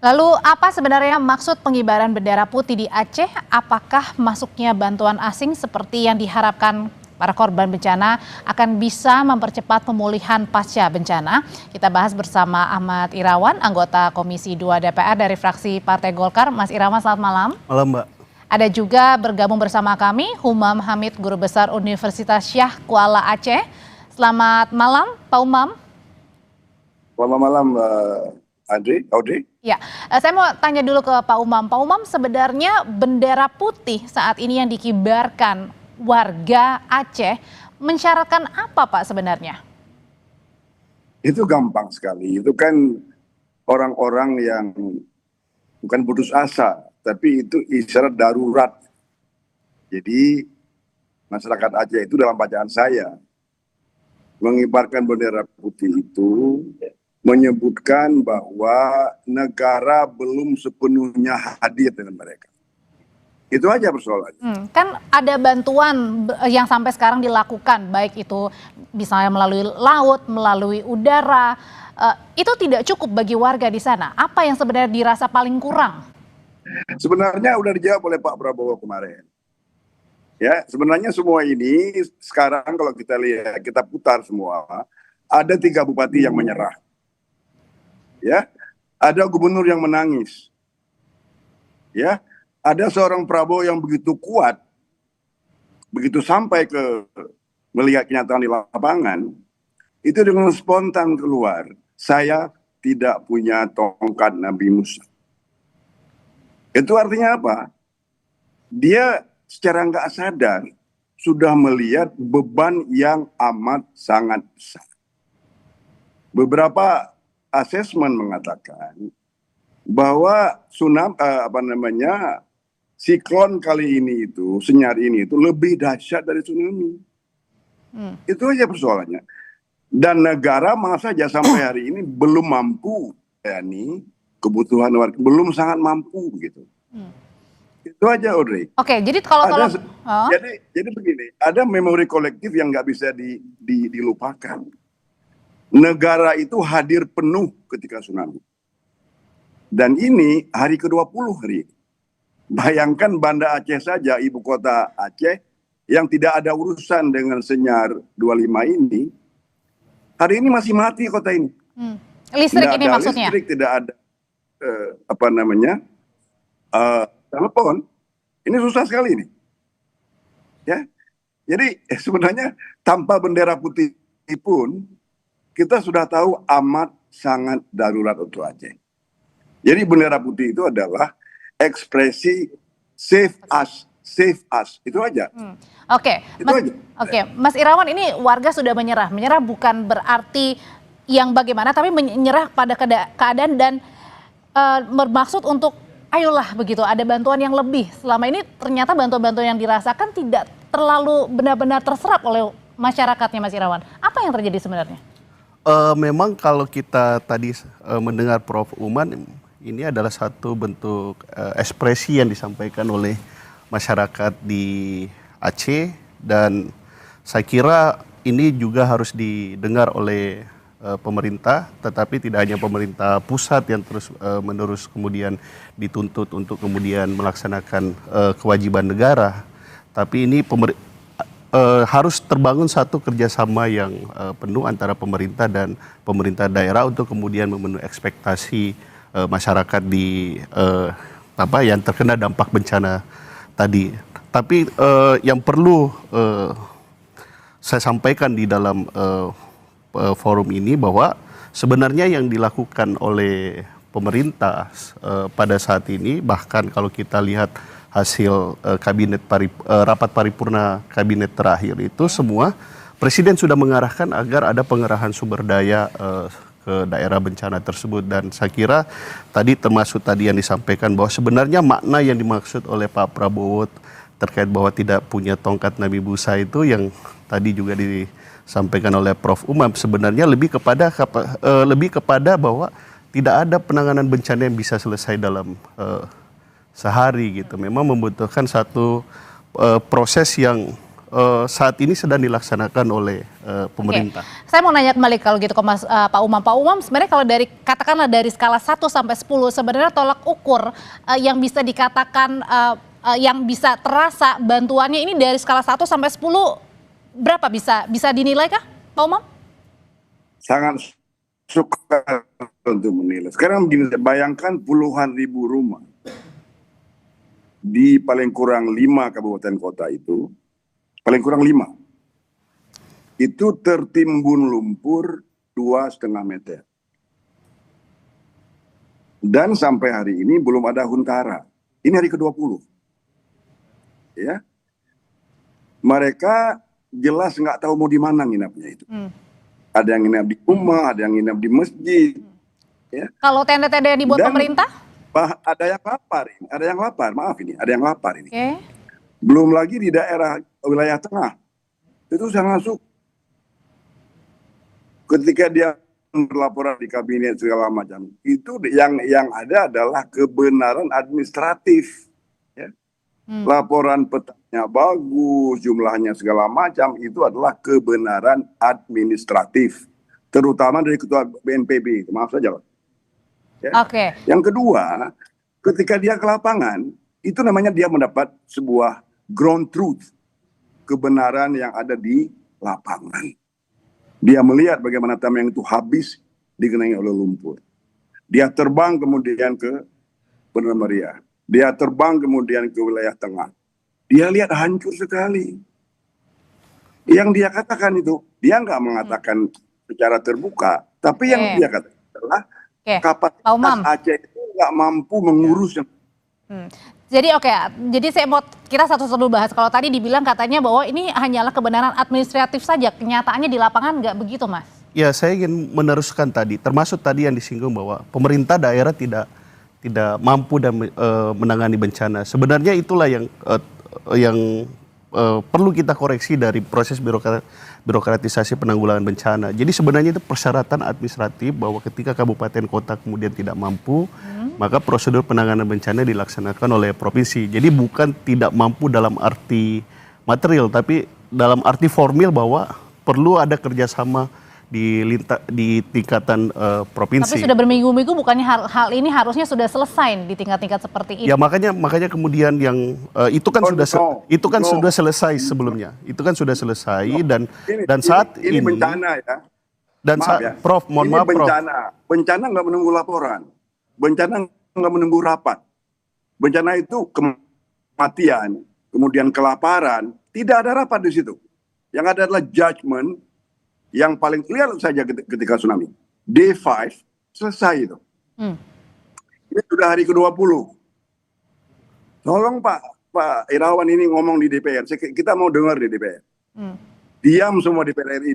Lalu apa sebenarnya maksud pengibaran bendera putih di Aceh? Apakah masuknya bantuan asing seperti yang diharapkan para korban bencana akan bisa mempercepat pemulihan pasca bencana? Kita bahas bersama Ahmad Irawan, anggota Komisi 2 DPR dari fraksi Partai Golkar. Mas Irawan, selamat malam. Malam, Mbak. Ada juga bergabung bersama kami Humam Hamid, Guru Besar Universitas Syah Kuala Aceh. Selamat malam, Pak Umam. Selamat malam, Audrey. Ya, saya mau tanya dulu ke Pak Umam. Pak Umam, sebenarnya bendera putih saat ini yang dikibarkan warga Aceh mensyaratkan apa, Pak, sebenarnya? Itu gampang sekali. Itu kan orang-orang yang bukan putus asa, tapi itu isyarat darurat. Jadi masyarakat Aceh itu dalam bacaan saya mengibarkan bendera putih itu menyebutkan bahwa negara belum sepenuhnya hadir dengan mereka. Itu aja persoalannya. Kan ada bantuan yang sampai sekarang dilakukan, baik itu misalnya melalui laut, melalui udara. Itu tidak cukup bagi warga di sana. Apa yang sebenarnya dirasa paling kurang? Sebenarnya udah dijawab oleh Pak Prabowo kemarin. Ya, sebenarnya semua ini sekarang kalau kita lihat, kita putar semua, ada 3 bupati yang menyerah. Ya, ada gubernur yang menangis. Ya, ada seorang Prabowo yang begitu kuat, begitu sampai ke melihat kenyataan di lapangan, itu dengan spontan keluar, saya tidak punya tongkat Nabi Musa. Itu artinya apa? Dia secara nggak sadar sudah melihat beban yang amat sangat besar. Beberapa asesmen mengatakan bahwa siklon kali ini itu, senyar ini itu lebih dahsyat dari tsunami. Itu aja persoalannya. Dan negara malah saja sampai hari ini belum mampu, kebutuhan warga belum sangat mampu gitu. Itu aja, Audrey. Oke, jadi kalau jadi begini, ada memori kolektif yang nggak bisa dilupakan. Negara itu hadir penuh ketika tsunami. Dan ini hari ke-20 hari ini. Bayangkan Banda Aceh saja, ibu kota Aceh, yang tidak ada urusan dengan senyar 25 ini, hari ini masih mati kota ini. Listrik tidak ini ada maksudnya? Listrik, tidak ada telepon. Ini susah sekali ini. Ya, jadi sebenarnya tanpa bendera putih pun kita sudah tahu amat sangat darurat untuk Aceh. Jadi bendera putih itu adalah ekspresi save us, itu aja. Oke, Mas Irawan, ini warga sudah menyerah. Menyerah bukan berarti yang bagaimana, tapi menyerah pada keadaan dan bermaksud untuk ayolah begitu, ada bantuan yang lebih. Selama ini ternyata bantuan-bantuan yang dirasakan tidak terlalu benar-benar terserap oleh masyarakatnya, Mas Irawan. Apa yang terjadi sebenarnya? Memang kalau kita tadi mendengar Prof. Uman, ini adalah satu bentuk ekspresi yang disampaikan oleh masyarakat di Aceh, dan saya kira ini juga harus didengar oleh pemerintah, tetapi tidak hanya pemerintah pusat yang terus menerus kemudian dituntut untuk kemudian melaksanakan kewajiban negara, tapi ini harus terbangun satu kerjasama yang penuh antara pemerintah dan pemerintah daerah untuk kemudian memenuhi ekspektasi masyarakat di yang terkena dampak bencana tadi. Tapi yang perlu saya sampaikan di dalam forum ini bahwa sebenarnya yang dilakukan oleh pemerintah pada saat ini, bahkan kalau kita lihat hasil rapat paripurna kabinet terakhir itu, semua Presiden sudah mengarahkan agar ada pengerahan sumber daya ke daerah bencana tersebut. Dan saya kira tadi termasuk tadi yang disampaikan bahwa sebenarnya makna yang dimaksud oleh Pak Prabowo terkait bahwa tidak punya tongkat Nabi Musa itu yang tadi juga disampaikan oleh Prof. Umam, sebenarnya lebih kepada bahwa tidak ada penanganan bencana yang bisa selesai dalam sehari gitu. Memang membutuhkan satu proses yang saat ini sedang dilaksanakan oleh pemerintah. Oke. Saya mau nanya kembali kalau gitu ke Pak Umam. Pak Umam, sebenarnya kalau dari katakanlah dari skala 1 sampai 10 sebenarnya tolak ukur yang bisa dikatakan yang bisa terasa bantuannya ini dari skala 1 sampai 10 berapa bisa dinilai kah Pak Umam? Sangat suka untuk menilai. Sekarang begini, bayangkan puluhan ribu rumah di paling kurang 5 kabupaten kota itu, paling kurang 5, itu tertimbun lumpur 2,5 meter. Dan sampai hari ini belum ada huntara. Ini hari ke-20. Ya. Mereka jelas nggak tahu mau di mana nginapnya itu. Ada yang nginap di rumah, ada yang nginap di masjid. Ya. Kalau tenda-tenda yang dibuat pemerintah? Ada yang lapar, ada yang lapar. Maaf ini, ada yang lapar ini. Okay. Belum lagi di daerah wilayah tengah. Itu saya masuk. Ketika dia berlaporan di kabinet segala macam, itu yang ada adalah kebenaran administratif. Ya. Laporan petanya bagus, jumlahnya segala macam, itu adalah kebenaran administratif. Terutama dari ketua BNPB, maaf saja. Ya. Oke. Yang kedua, ketika dia ke lapangan, itu namanya dia mendapat sebuah ground truth, kebenaran yang ada di lapangan. Dia melihat bagaimana tameng itu habis digenangi oleh lumpur. Dia terbang kemudian ke Benar Meriah. Dia terbang kemudian ke wilayah tengah. Dia lihat hancur sekali. Yang dia katakan itu, dia nggak mengatakan secara terbuka, tapi yang dia katakan adalah kapasitas Aceh itu nggak mampu mengurus. Jadi jadi saya mau kita satu-satu bahas. Kalau tadi dibilang katanya bahwa ini hanyalah kebenaran administratif saja, kenyataannya di lapangan nggak begitu, Mas? Ya, saya ingin meneruskan tadi, termasuk tadi yang disinggung bahwa pemerintah daerah tidak mampu dan menangani bencana. Sebenarnya itulah yang perlu kita koreksi dari proses birokratisasi penanggulangan bencana. Jadi sebenarnya itu persyaratan administratif bahwa ketika kabupaten kota kemudian tidak mampu, maka prosedur penanganan bencana dilaksanakan oleh provinsi. Jadi bukan tidak mampu dalam arti material, tapi dalam arti formil bahwa perlu ada kerjasama di tingkatan provinsi. Tapi sudah berminggu-minggu, bukannya hal ini harusnya sudah selesai di tingkat-tingkat seperti ini? Ya makanya kemudian yang itu kan sudah selesai sebelumnya. Itu kan sudah selesai dan saat ini bencana ya. Dan Prof, mohon maaf Prof. Bencana nggak menunggu laporan. Bencana nggak menunggu rapat. Bencana itu kematian, kemudian kelaparan, tidak ada rapat di situ. Yang ada adalah judgment. Yang paling clear saja ketika tsunami. Day 5 selesai itu. Ini sudah hari ke-20. Tolong Pak Irawan ini ngomong di DPR. Kita mau dengar di DPR. Diam semua di DPR RI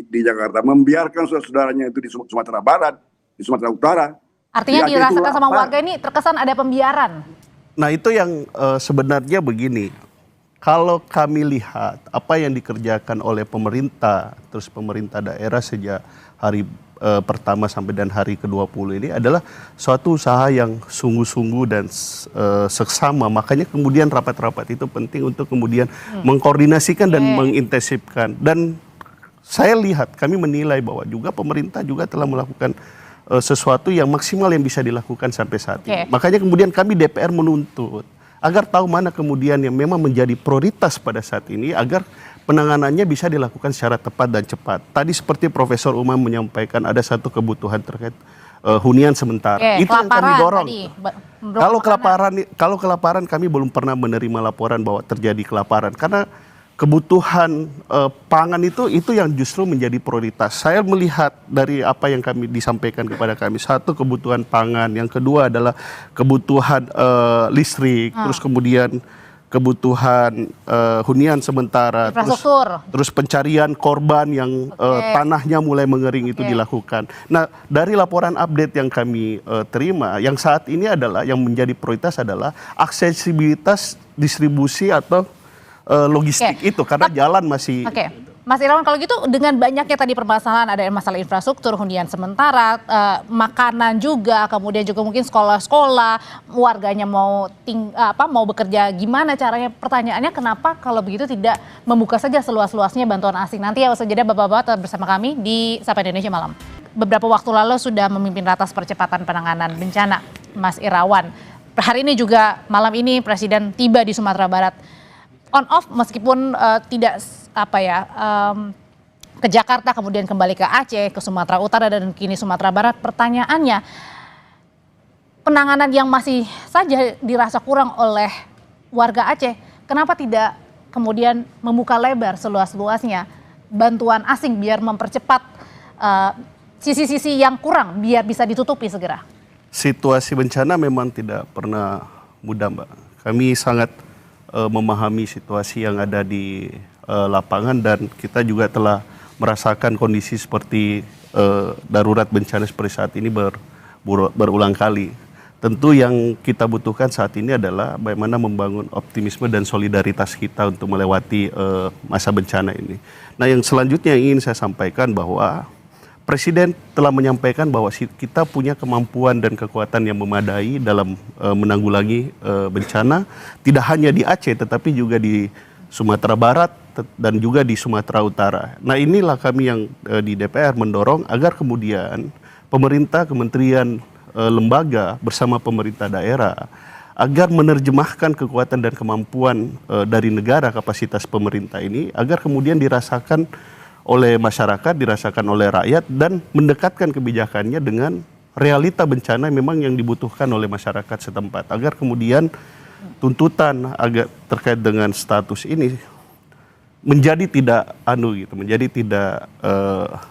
di Jakarta. Membiarkan saudara-saudaranya itu di Sumatera Barat, di Sumatera Utara. Artinya dirasakan sama warga ini terkesan ada pembiaran. Nah itu yang sebenarnya begini. Kalau kami lihat apa yang dikerjakan oleh pemerintah, terus pemerintah daerah sejak hari pertama sampai dan hari ke-20 ini adalah suatu usaha yang sungguh-sungguh dan seksama. Makanya kemudian rapat-rapat itu penting untuk kemudian mengkoordinasikan dan mengintensifkan. Dan saya lihat, kami menilai bahwa juga pemerintah juga telah melakukan sesuatu yang maksimal yang bisa dilakukan sampai saat ini. Makanya kemudian kami DPR menuntut agar tahu mana kemudian yang memang menjadi prioritas pada saat ini agar penanganannya bisa dilakukan secara tepat dan cepat. Tadi seperti Profesor Umam menyampaikan ada satu kebutuhan terkait hunian sementara. Itu yang kami dorong. Kalau kelaparan kami belum pernah menerima laporan bahwa terjadi kelaparan karena kebutuhan pangan itu yang justru menjadi prioritas. Saya melihat dari apa yang kami disampaikan kepada kami, satu kebutuhan pangan, yang kedua adalah kebutuhan listrik, terus kemudian kebutuhan hunian sementara, terus pencarian korban yang tanahnya mulai mengering itu dilakukan. Nah dari laporan update yang kami terima, yang saat ini adalah yang menjadi prioritas adalah aksesibilitas distribusi atau logistik itu karena jalan masih Mas Irawan, kalau gitu dengan banyaknya tadi permasalahan, ada masalah infrastruktur, hunian sementara, makanan juga, kemudian juga mungkin sekolah-sekolah, warganya mau bekerja gimana caranya? Pertanyaannya kenapa kalau begitu tidak membuka saja seluas-luasnya bantuan asing? Nanti ya usai jeda Bapak-bapak tetap bersama kami di Sapa Indonesia Malam. Beberapa waktu lalu sudah memimpin ratas percepatan penanganan bencana, Mas Irawan. Hari ini juga malam ini Presiden tiba di Sumatera Barat. On off meskipun tidak ke Jakarta kemudian kembali ke Aceh, ke Sumatera Utara dan kini Sumatera Barat. Pertanyaannya, penanganan yang masih saja dirasa kurang oleh warga Aceh, kenapa tidak kemudian membuka lebar seluas-luasnya bantuan asing biar mempercepat sisi-sisi yang kurang biar bisa ditutupi segera? Situasi bencana memang tidak pernah mudah, Mbak. Kami sangat memahami situasi yang ada di lapangan dan kita juga telah merasakan kondisi seperti darurat bencana seperti saat ini berulang kali. Tentu yang kita butuhkan saat ini adalah bagaimana membangun optimisme dan solidaritas kita untuk melewati masa bencana ini. Nah, yang selanjutnya yang ingin saya sampaikan bahwa Presiden telah menyampaikan bahwa kita punya kemampuan dan kekuatan yang memadai dalam menanggulangi bencana, tidak hanya di Aceh tetapi juga di Sumatera Barat dan juga di Sumatera Utara. Nah, inilah kami yang di DPR mendorong agar kemudian pemerintah, kementerian, lembaga bersama pemerintah daerah agar menerjemahkan kekuatan dan kemampuan dari negara, kapasitas pemerintah ini agar kemudian dirasakan oleh masyarakat, dirasakan oleh rakyat dan mendekatkan kebijakannya dengan realita bencana memang yang dibutuhkan oleh masyarakat setempat agar kemudian tuntutan agak terkait dengan status ini menjadi tidak menjadi tidak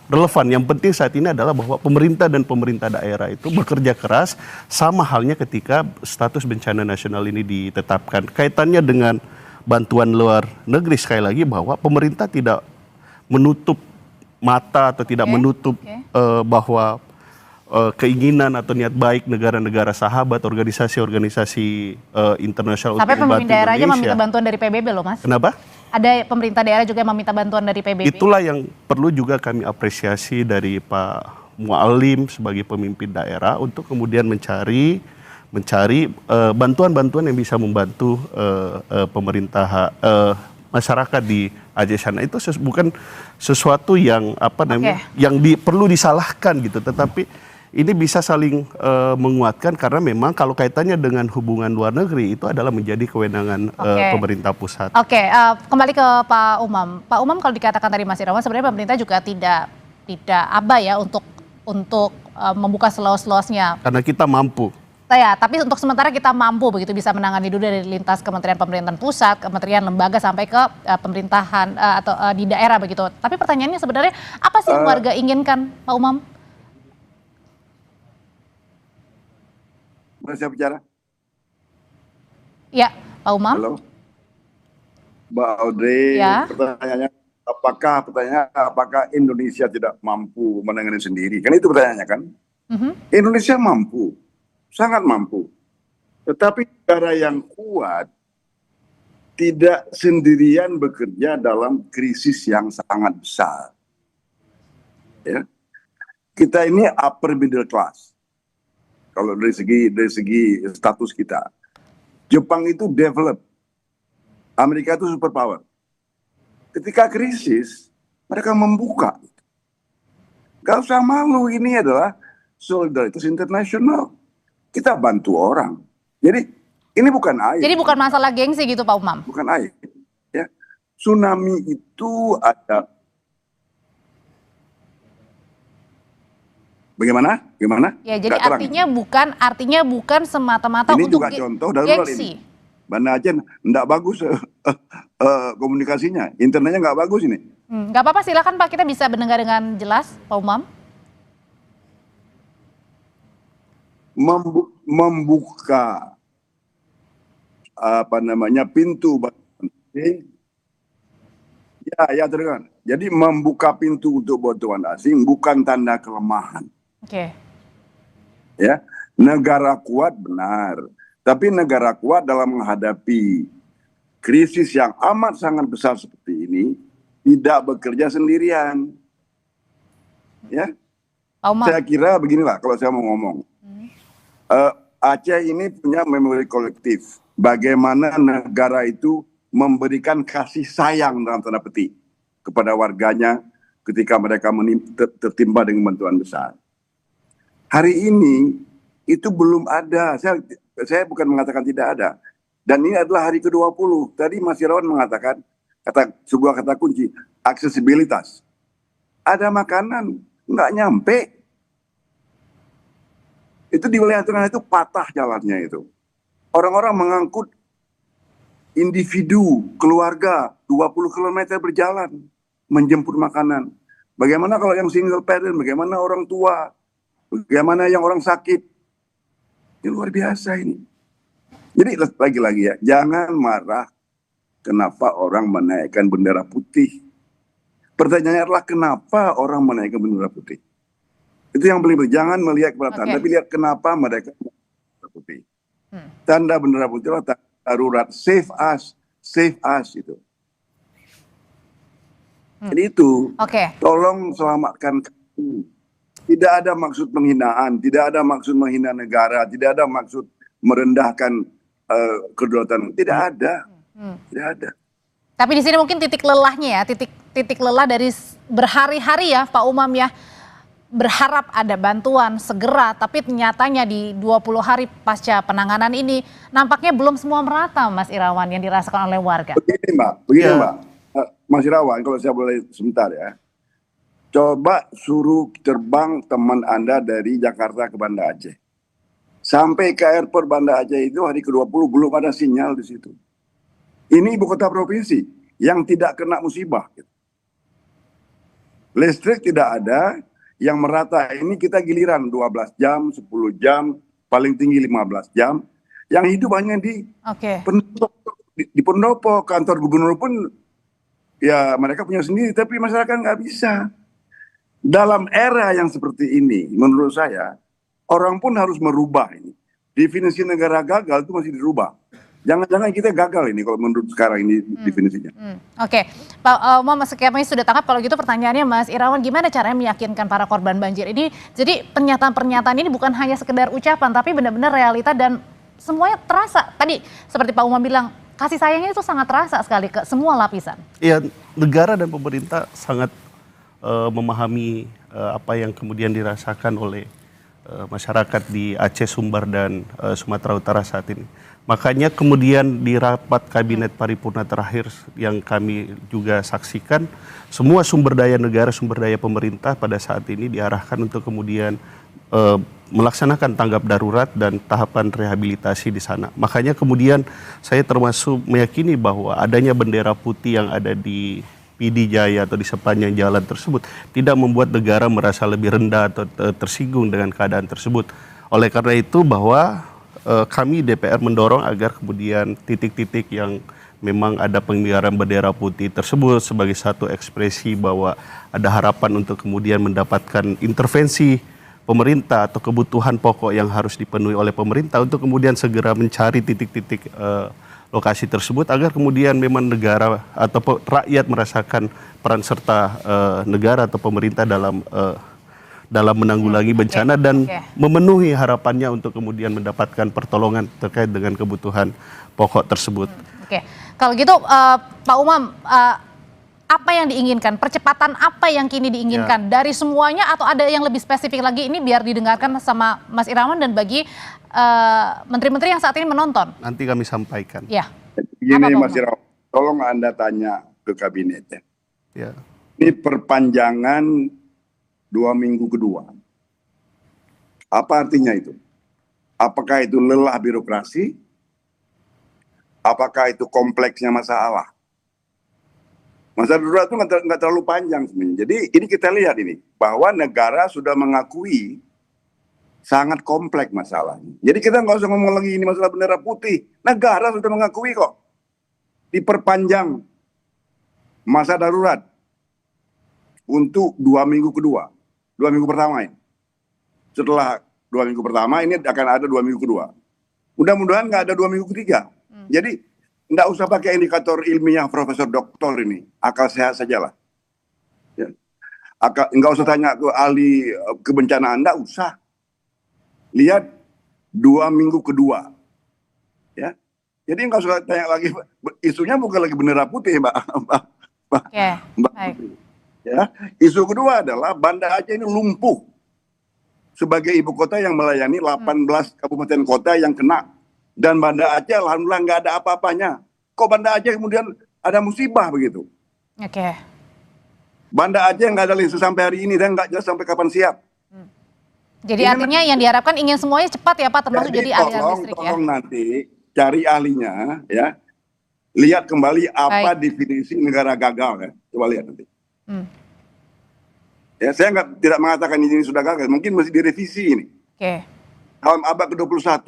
relevan. Yang penting saat ini adalah bahwa pemerintah dan pemerintah daerah itu bekerja keras sama halnya ketika status bencana nasional ini ditetapkan. Kaitannya dengan bantuan luar negeri sekali lagi bahwa pemerintah tidak menutup mata atau tidak menutup bahwa keinginan atau niat baik negara-negara sahabat, organisasi-organisasi internasional sampai untuk membantu pemerintah daerah aja Indonesia. meminta bantuan dari PBB loh, Mas. Kenapa? Ada pemerintah daerah juga yang meminta bantuan dari PBB. Itulah yang perlu juga kami apresiasi dari Pak Mualim sebagai pemimpin daerah untuk kemudian mencari bantuan-bantuan yang bisa membantu pemerintah masyarakat di Aceh sana. Itu bukan sesuatu yang perlu disalahkan gitu, tetapi ini bisa saling menguatkan karena memang kalau kaitannya dengan hubungan luar negeri itu adalah menjadi kewenangan pemerintah pusat. Kembali ke Pak Umam. Pak Umam, kalau dikatakan tadi Mas Irawan sebenarnya pemerintah juga tidak abai ya untuk membuka seluas-luasnya. Karena kita mampu. Tapi untuk sementara kita mampu begitu bisa menangani dulu dari lintas kementerian pemerintahan pusat, kementerian lembaga sampai ke pemerintahan atau di daerah begitu. Tapi pertanyaannya sebenarnya apa sih yang warga inginkan, Pak Umam? Boleh saya bicara? Ya, Pak Umam. Halo, Mbak Audrey. Ya. Pertanyaannya, apakah Indonesia tidak mampu menangani sendiri? Kan itu pertanyaannya kan? Indonesia mampu. Sangat mampu. Tetapi negara yang kuat tidak sendirian bekerja dalam krisis yang sangat besar. Ya. Kita ini upper middle class. Kalau dari segi status kita. Jepang itu develop. Amerika itu superpower. Ketika krisis, mereka membuka. Gak usah malu, ini adalah solidaritas internasional. Kita bantu orang. Jadi ini bukan aib. Jadi bukan masalah gengsi gitu Pak Umam? Bukan aib. Ya. Tsunami itu ada. Bagaimana? Ya, jadi artinya bukan semata-mata ini untuk juga contoh darurat gengsi. ini. Banda Aceh enggak bagus komunikasinya. Internetnya enggak bagus ini. Nggak apa-apa, silakan Pak, kita bisa mendengar dengan jelas Pak Umam. Membuka pintu ya terdengar. Jadi membuka pintu untuk bantuan asing bukan tanda kelemahan. Ya, negara kuat benar, tapi negara kuat dalam menghadapi krisis yang amat sangat besar seperti ini tidak bekerja sendirian. Ya, Pak Umam. saya kira beginilah kalau saya mau ngomong. Aceh ini punya memori kolektif. Bagaimana negara itu memberikan kasih sayang dalam tanda petik kepada warganya ketika mereka tertimpa dengan bantuan besar. Hari ini itu belum ada. Saya bukan mengatakan tidak ada. Dan ini adalah hari ke-20. Tadi Mas Irawan mengatakan sebuah kata kunci, aksesibilitas. Ada makanan nggak nyampe. Itu di wilayah tengah itu patah jalannya itu. Orang-orang mengangkut individu, keluarga, 20 km berjalan menjemput makanan. Bagaimana kalau yang single parent, bagaimana orang tua, bagaimana yang orang sakit. Ini luar biasa ini. Jadi lagi-lagi ya, jangan marah kenapa orang menaikkan bendera putih. Pertanyaannya adalah kenapa orang menaikkan bendera putih. Itu yang paling penting. Jangan melihat kepada tanda, tapi lihat kenapa mereka bendera putih. Tanda bendera putih adalah tanda darurat. Save us itu. Jadi itu, tolong selamatkan kami. Tidak ada maksud penghinaan, tidak ada maksud menghina negara, tidak ada maksud merendahkan kedaulatan. Tidak ada. Tidak ada. Tapi di sini mungkin titik lelahnya ya, titik lelah dari berhari-hari ya Pak Umam ya. Berharap ada bantuan segera, tapi nyatanya di 20 hari pasca penanganan ini nampaknya belum semua merata, Mas Irawan, yang dirasakan oleh warga. Begini Mbak, Mas Irawan, kalau saya boleh sebentar ya. Coba suruh terbang teman Anda dari Jakarta ke Banda Aceh. Sampai ke airport Banda Aceh itu hari ke-20 belum ada sinyal di situ. Ini ibu kota provinsi yang tidak kena musibah. Listrik tidak ada. Yang merata ini kita giliran 12 jam, 10 jam, paling tinggi 15 jam. Yang hidup hanya di pendopo, kantor gubernur pun ya mereka punya sendiri, tapi masyarakat nggak bisa. Dalam era yang seperti ini, menurut saya, orang pun harus merubah ini. Definisi negara gagal itu masih dirubah. Jangan-jangan kita gagal ini kalau menurut sekarang ini definisinya. Oke, Pak Umam kami sudah tangkap. Kalau gitu pertanyaannya Mas Irawan, gimana caranya meyakinkan para korban banjir ini? Jadi pernyataan-pernyataan ini bukan hanya sekedar ucapan, tapi benar-benar realita dan semuanya terasa. Tadi seperti Pak Umam bilang, kasih sayangnya itu sangat terasa sekali ke semua lapisan. Iya, negara dan pemerintah sangat memahami apa yang kemudian dirasakan oleh masyarakat di Aceh, Sumbar, dan Sumatera Utara saat ini. Makanya kemudian di rapat kabinet paripurna terakhir yang kami juga saksikan, semua sumber daya negara, sumber daya pemerintah pada saat ini diarahkan untuk kemudian melaksanakan tanggap darurat dan tahapan rehabilitasi di sana. Makanya kemudian saya termasuk meyakini bahwa adanya bendera putih yang ada di PD Jaya atau di sepanjang jalan tersebut tidak membuat negara merasa lebih rendah atau tersinggung dengan keadaan tersebut. Oleh karena itu bahwa kami DPR mendorong agar kemudian titik-titik yang memang ada pengibaran bendera putih tersebut sebagai satu ekspresi bahwa ada harapan untuk kemudian mendapatkan intervensi pemerintah atau kebutuhan pokok yang harus dipenuhi oleh pemerintah untuk kemudian segera mencari titik-titik lokasi tersebut agar kemudian memang negara atau rakyat merasakan peran serta negara atau pemerintah dalam menanggulangi bencana dan memenuhi harapannya untuk kemudian mendapatkan pertolongan terkait dengan kebutuhan pokok tersebut. Kalau gitu Pak Umam, apa yang diinginkan? Percepatan apa yang kini diinginkan dari semuanya atau ada yang lebih spesifik lagi ini biar didengarkan sama Mas Irawan dan bagi menteri-menteri yang saat ini menonton? Nanti kami sampaikan. Ya. Begini Mas Irawan, tolong Anda tanya ke kabinet ya. Ya. Ini perpanjangan 2 minggu kedua. Apa artinya itu? Apakah itu lelah birokrasi? Apakah itu kompleksnya masalah? Masa darurat itu nggak terlalu panjang sebenarnya. Jadi ini kita lihat ini, bahwa negara sudah mengakui sangat kompleks masalahnya. Jadi kita nggak usah ngomong lagi ini masalah bendera putih. Negara sudah mengakui kok. Diperpanjang masa darurat untuk 2 minggu kedua. 2 minggu pertama ini. Setelah 2 minggu pertama ini akan ada 2 minggu kedua. Mudah-mudahan nggak ada 2 minggu ketiga. Jadi nggak usah pakai indikator ilmiah Profesor Doktor ini. Akal sehat sajalah. Enggak usah tanya ke ahli kebencanaan, enggak usah. Lihat 2 minggu kedua, ya. Jadi enggak usah tanya lagi, isunya bukan lagi bendera putih, Mbak. Oke, Mbak baik. Putri. Ya, isu kedua adalah Banda Aceh ini lumpuh sebagai ibu kota yang melayani 18 kabupaten kota yang kena. Dan Banda Aceh alhamdulillah nggak ada apa-apanya. Kok Banda Aceh kemudian ada musibah begitu? Oke. Banda Aceh nggak ada listrik sampai hari ini dan nggak jelas sampai kapan siap. Jadi Ini artinya yang diharapkan ingin semuanya cepat ya Pak, termasuk jadi aliran tolong, listrik ya. tolong nanti cari ahlinya, ya. Lihat kembali apa definisi negara gagal, ya. Coba lihat nanti. Ya, saya tidak mengatakan ini sudah gagal, mungkin masih direvisi ini. Oke. Dalam abad ke-21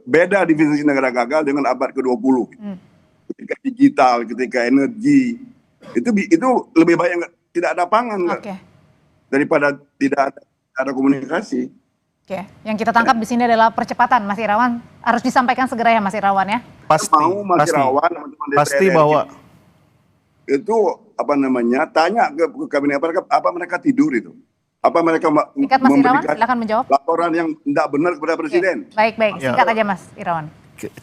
beda definisi negara gagal dengan abad ke-20. Ketika digital, ketika energi, itu lebih baik tidak ada pangan daripada tidak ada komunikasi. Oke, yang kita tangkap di sini adalah percepatan, Mas Irawan. Harus disampaikan segera ya, Mas Irawan ya. Pasti, mau Mas Irawan, teman-teman DPR pasti bahwa itu tanya ke kabinet apa mereka tidur itu, apa mereka Singkat Mas Irawan, silakan menjawab. laporan yang tidak benar kepada presiden. Baik, singkat aja Mas Irawan.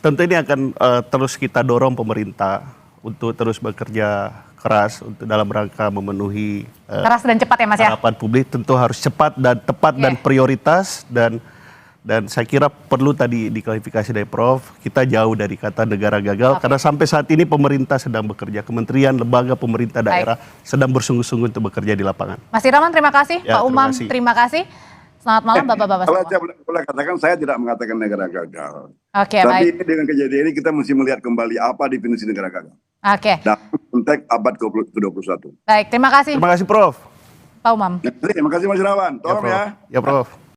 tentu ini akan terus kita dorong pemerintah untuk terus bekerja keras untuk dalam rangka memenuhi Keras dan cepat ya Mas ya. harapan publik. Tentu harus cepat dan tepat dan prioritas, dan saya kira perlu tadi diklarifikasi dari Prof, kita jauh dari kata negara gagal karena sampai saat ini pemerintah sedang bekerja, kementerian, lembaga pemerintah daerah sedang bersungguh-sungguh untuk bekerja di lapangan. Mas Irawan terima kasih, Ya, Pak Umam terima kasih. terima kasih. Selamat malam Bapak-bapak Kalau semua. saya boleh katakan, saya tidak mengatakan negara gagal. Oke, Tapi baik. dengan kejadian ini kita mesti melihat kembali apa definisi negara gagal. Oke. Dalam konteks abad ke-21. Baik, terima kasih Terima kasih Prof. Pak Umam. Terima kasih Mas Irawan. Tolong Prof. ya. Ya Prof.